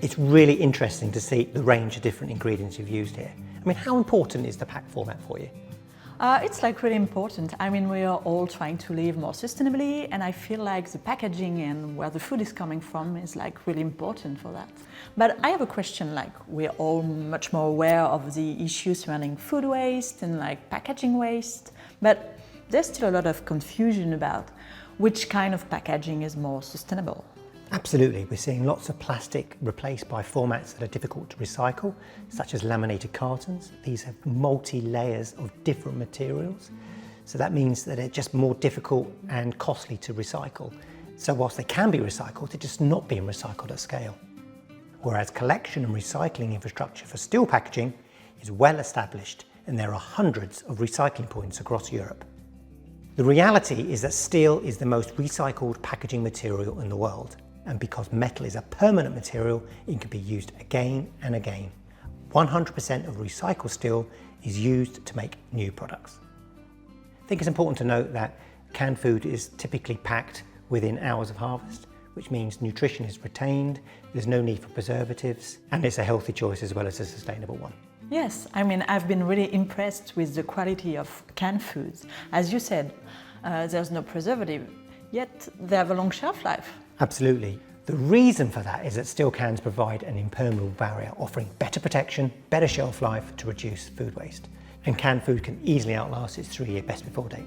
It's really interesting to see the range of different ingredients you've used here. I mean, how important is the pack format for you? It's like really important. I mean, we are all trying to live more sustainably, and I feel like the packaging and where the food is coming from is like really important for that. But I have a question, like we're all much more aware of the issues surrounding food waste and like packaging waste, but there's still a lot of confusion about which kind of packaging is more sustainable. Absolutely, we're seeing lots of plastic replaced by formats that are difficult to recycle, such as laminated cartons. These have multi-layers of different materials, so that means that they're just more difficult and costly to recycle. So whilst they can be recycled, they're just not being recycled at scale. Whereas collection and recycling infrastructure for steel packaging is well established, and there are hundreds of recycling points across Europe. The reality is that steel is the most recycled packaging material in the world. And because metal is a permanent material, it can be used again and again. 100% of recycled steel is used to make new products. I think it's important to note that canned food is typically packed within hours of harvest, which means nutrition is retained, there's no need for preservatives, and it's a healthy choice as well as a sustainable one. Yes, I mean, I've been really impressed with the quality of canned foods. As you said, there's no preservative, yet they have a long shelf life. Absolutely. The reason for that is that steel cans provide an impermeable barrier, offering better protection, better shelf life to reduce food waste. And canned food can easily outlast its 3-year best before date.